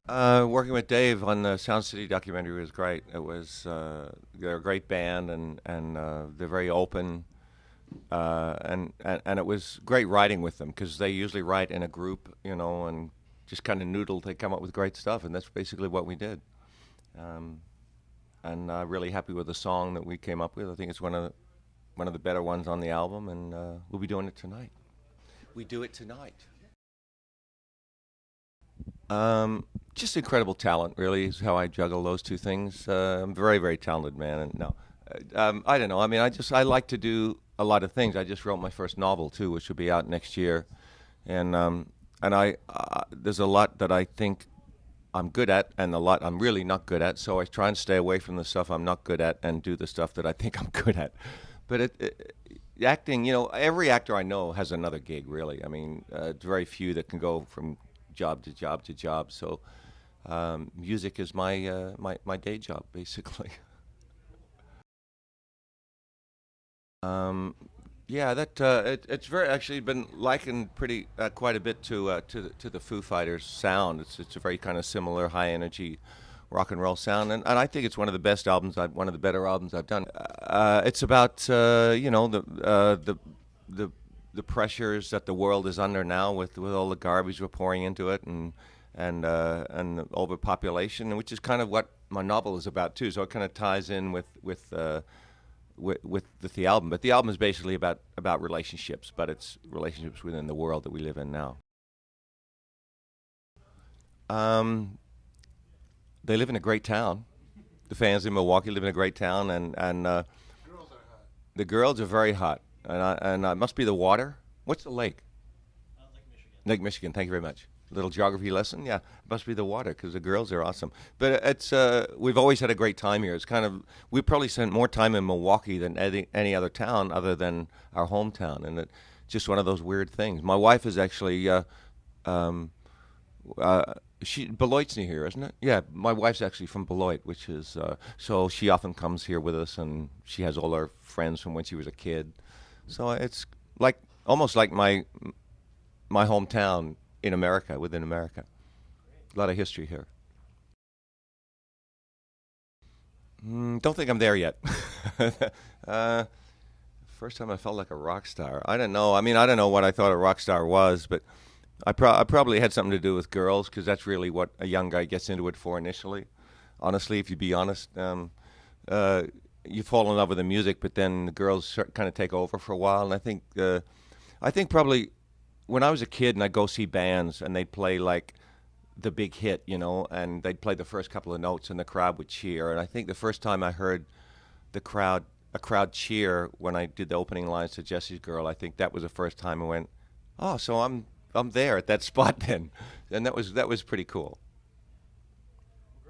Working with Dave on the Sound City documentary was great. It was they're a great band and they're very open and it was great writing with them because they usually write in a group, and just kind of noodle. They come up with great stuff, and that's basically what we did. Um, and really happy with the song that we came up with. I think it's one of the better ones on the album, and we'll be doing it tonight. We do it tonight. Just incredible talent, really, is how I juggle those two things. I'm a very, very talented man, and no, I don't know. I mean, I like to do a lot of things. I just wrote my first novel too, which will be out next year, and there's a lot that I think I'm good at, and a lot I'm really not good at. So I try and stay away from the stuff I'm not good at, and do the stuff that I think I'm good at. But acting, every actor I know has another gig. Really, I mean, it's very few that can go from job to job to job. So music is my day job, basically. Um, yeah, it's very actually been likened pretty quite a bit to the Foo Fighters sound. It's a very kind of similar high energy rock and roll sound, and I think it's one of the better albums I've done. It's about the the pressures that the world is under now with all the garbage we're pouring into it and the overpopulation, which is kind of what my novel is about too. So it kind of ties in with the album. But the album is basically about relationships, but it's relationships within the world that we live in now. Um, they live in a great town. The fans in Milwaukee live in a great town, and the girls are very hot. And it must be the water. What's the lake? Lake Michigan. Thank you very much. Little geography lesson. Yeah, it must be the water because the girls are awesome. But it's we've always had a great time here. It's kind of we probably spent more time in Milwaukee than any other town other than our hometown, and it's just one of those weird things. My wife is actually um, she Beloit's near here, isn't it? Yeah, my wife's actually from Beloit, which is so she often comes here with us, and she has all her friends from when she was a kid. So it's like almost like my hometown in America, within America. A lot of history here. Don't think I'm there yet. uh, First time I felt like a rock star. I don't know. I mean, I don't know what I thought a rock star was, but I probably had something to do with girls because that's really what a young guy gets into it for initially. Honestly, if you be honest, uh, you fall in love with the music, but then the girls kind of take over for a while. And I think probably when I was a kid and I'd go see bands and they'd play like the big hit, and they'd play the first couple of notes and the crowd would cheer. And I think the first time I heard the crowd, a crowd cheer when I did the opening lines to Jesse's Girl, I think that was the first time I went, oh, so I'm there at that spot then, and that was pretty cool.